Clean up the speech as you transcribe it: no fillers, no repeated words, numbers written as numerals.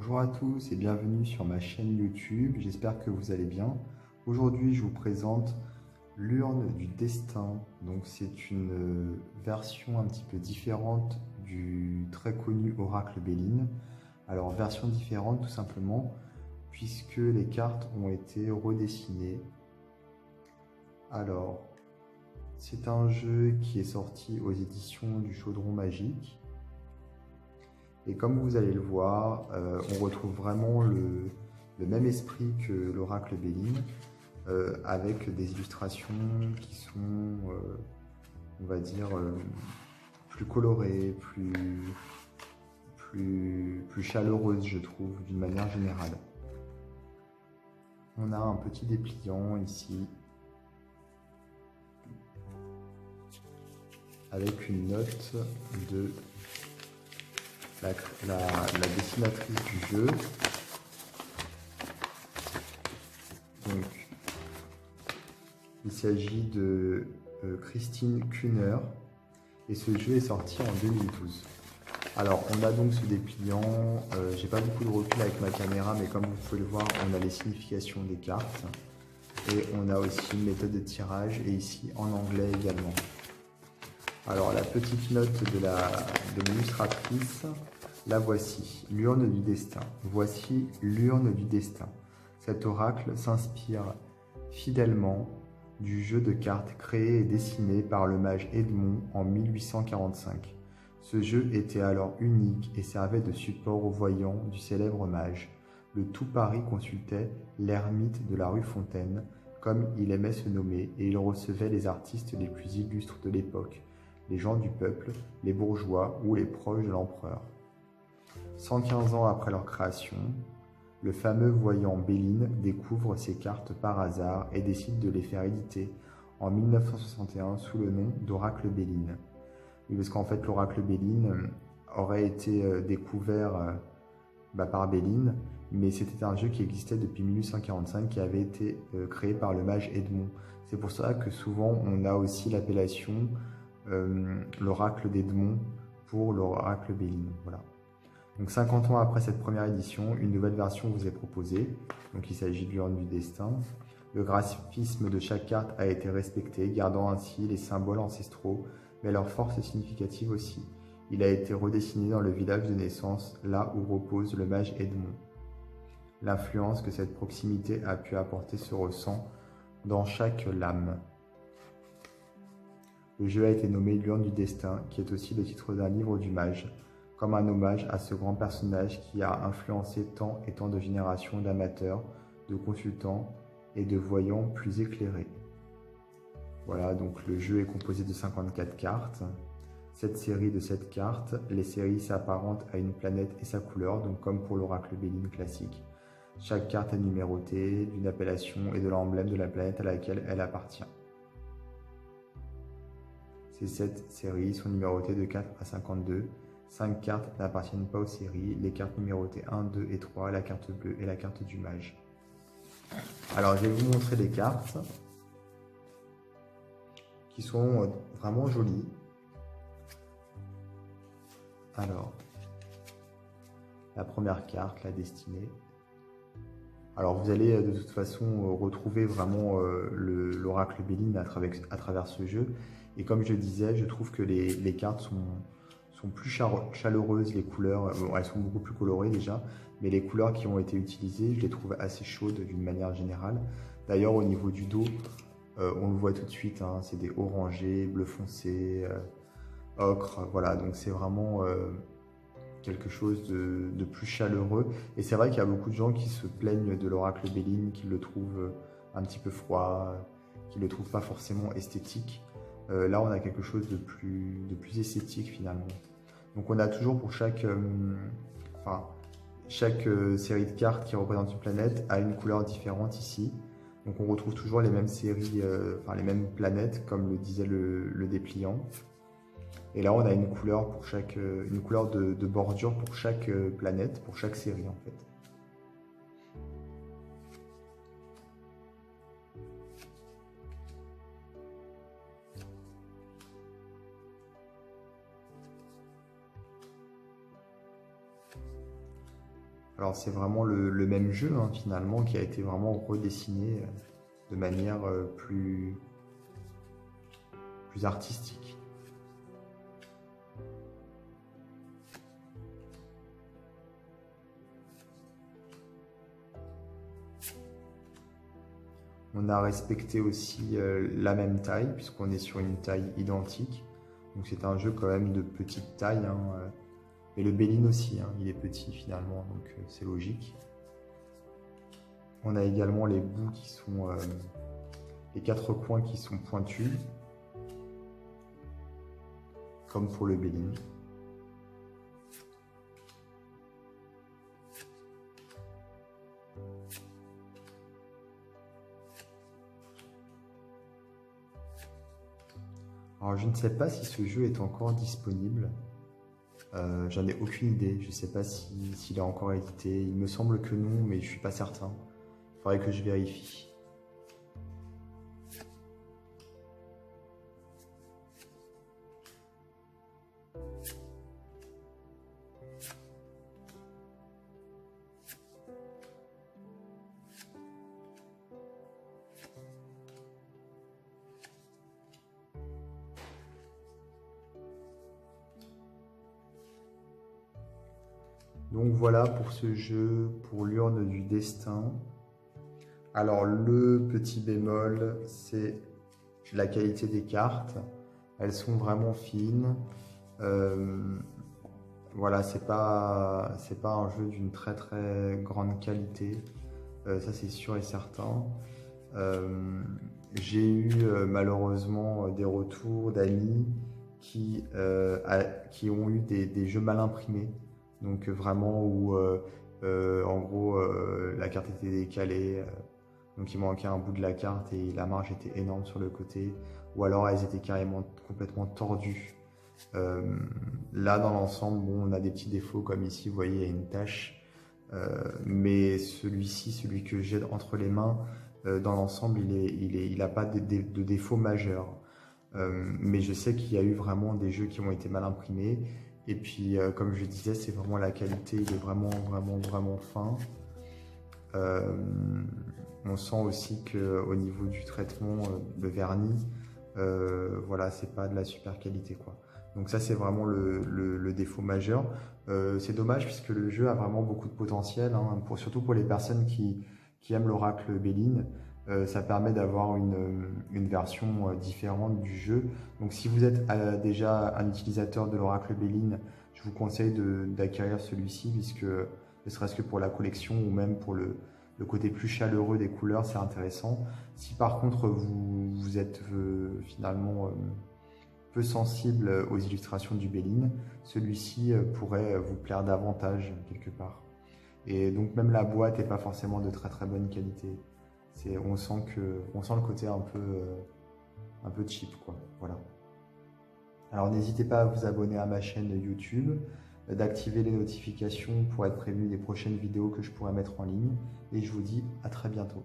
Bonjour à tous et bienvenue sur ma chaîne YouTube, j'espère que vous allez bien. Aujourd'hui je vous présente l'urne du destin. Donc c'est une version un petit peu différente du très connu oracle Béline. Alors version différente tout simplement puisque les cartes ont été redessinées. Alors c'est un jeu qui est sorti aux éditions du Chaudron Magique. Et comme vous allez le voir, on retrouve vraiment le même esprit que l'oracle Béline, avec des illustrations qui sont, on va dire, plus colorées, plus chaleureuses, je trouve, d'une manière générale. On a un petit dépliant ici, avec une note de la dessinatrice du jeu. Donc, il s'agit de Christine Kuhner et ce jeu est sorti en 2012. Alors, on a donc ce dépliant. J'ai pas beaucoup de recul avec ma caméra, mais comme vous pouvez le voir, on a les significations des cartes et on a aussi une méthode de tirage et ici en anglais également. Alors, la petite note de l'illustratrice, la voici, l'urne du destin. Voici l'urne du destin. Cet oracle s'inspire fidèlement du jeu de cartes créé et dessiné par le mage Edmond en 1845. Ce jeu était alors unique et servait de support aux voyants du célèbre mage. Le tout Paris consultait l'ermite de la rue Fontaine, comme il aimait se nommer, et il recevait les artistes les plus illustres de l'époque, les gens du peuple, les bourgeois ou les proches de l'empereur. 115 ans après leur création, le fameux voyant Béline découvre ces cartes par hasard et décide de les faire éditer en 1961 sous le nom d'Oracle Béline. Oui, parce qu'en fait, l'Oracle Béline aurait été découvert par Béline, mais c'était un jeu qui existait depuis 1845 qui avait été créé par le mage Edmond. C'est pour ça que souvent on a aussi l'appellation l'Oracle d'Edmond pour l'Oracle Béline. Voilà. Donc 50 ans après cette première édition, une nouvelle version vous est proposée. Donc il s'agit de l'urne du destin. Le graphisme de chaque carte a été respecté, gardant ainsi les symboles ancestraux, mais leur force est significative aussi. Il a été redessiné dans le village de naissance, là où repose le mage Edmond. L'influence que cette proximité a pu apporter se ressent dans chaque lame. Le jeu a été nommé l'urne du destin, qui est aussi le titre d'un livre du mage, comme un hommage à ce grand personnage qui a influencé tant et tant de générations d'amateurs, de consultants et de voyants plus éclairés. Voilà, donc le jeu est composé de 54 cartes. Cette série de 7 cartes, les séries s'apparentent à une planète et sa couleur, donc comme pour l'oracle Béline classique. Chaque carte est numérotée d'une appellation et de l'emblème de la planète à laquelle elle appartient. Ces 7 séries sont numérotées de 4 à 52. 5 cartes n'appartiennent pas aux séries, les cartes numérotées 1, 2 et 3, la carte bleue et la carte du mage. Alors je vais vous montrer les cartes qui sont vraiment jolies. Alors, la première carte, la destinée. Alors vous allez de toute façon retrouver vraiment l'oracle Béline à travers ce jeu. Et comme je disais, je trouve que les cartes sont plus chaleureuses, les couleurs, bon, elles sont beaucoup plus colorées déjà, mais les couleurs qui ont été utilisées, je les trouve assez chaudes d'une manière générale. D'ailleurs au niveau du dos, on le voit tout de suite, hein, c'est des orangés, bleu foncé, ocre, voilà, donc c'est vraiment quelque chose de plus chaleureux. Et c'est vrai qu'il y a beaucoup de gens qui se plaignent de l'oracle Béline, qui le trouvent un petit peu froid, qui le trouvent pas forcément esthétique. Là on a quelque chose de plus esthétique finalement. Donc on a toujours pour chaque série de cartes qui représente une planète a une couleur différente ici. Donc on retrouve toujours les mêmes séries, les mêmes planètes comme le disait le dépliant. Et là on a une couleur pour une couleur de bordure pour chaque planète, pour chaque série en fait. Alors c'est vraiment le même jeu hein, finalement qui a été vraiment redessiné de manière plus artistique. On a respecté aussi la même taille, puisqu'on est sur une taille identique. Donc c'est un jeu quand même de petite taille. Hein, et le Béline aussi, hein, il est petit finalement, donc c'est logique. On a également les bouts qui sont... les 4 coins qui sont pointus, comme pour le Béline. Alors je ne sais pas si ce jeu est encore disponible, j'en ai aucune idée, je ne sais pas s'il est encore édité, il me semble que non, mais je ne suis pas certain, il faudrait que je vérifie. Donc voilà pour ce jeu, pour l'urne du destin. Alors le petit bémol, c'est la qualité des cartes. Elles sont vraiment fines. Voilà, c'est pas un jeu d'une très grande qualité. Ça c'est sûr et certain. J'ai eu malheureusement des retours d'amis qui ont eu des jeux mal imprimés. Donc vraiment où en gros la carte était décalée, donc il manquait un bout de la carte et la marge était énorme sur le côté, ou alors elles étaient carrément complètement tordues. Là dans l'ensemble, bon, on a des petits défauts comme ici, vous voyez il y a une tache, mais celui-ci, celui que j'ai entre les mains, dans l'ensemble il n'a pas de défaut majeur. Mais je sais qu'il y a eu vraiment des jeux qui ont été mal imprimés. Et puis, comme je disais, c'est vraiment la qualité, il est vraiment fin. On sent aussi qu'au niveau du traitement de vernis, voilà, c'est pas de la super qualité, quoi. Donc ça, c'est vraiment le défaut majeur. C'est dommage puisque le jeu a vraiment beaucoup de potentiel, hein, surtout pour les personnes qui aiment l'Oracle Béline. Ça permet d'avoir une version différente du jeu. Donc si vous êtes déjà un utilisateur de l'Oracle Béline, je vous conseille d'acquérir celui-ci, puisque ne serait-ce que pour la collection ou même pour le côté plus chaleureux des couleurs, c'est intéressant. Si par contre vous êtes finalement peu sensible aux illustrations du Béline, celui-ci pourrait vous plaire davantage quelque part. Et donc même la boîte n'est pas forcément de très bonne qualité. On sent le côté un peu cheap, quoi. Voilà. Alors n'hésitez pas à vous abonner à ma chaîne YouTube, d'activer les notifications pour être prévenu des prochaines vidéos que je pourrai mettre en ligne. Et je vous dis à très bientôt.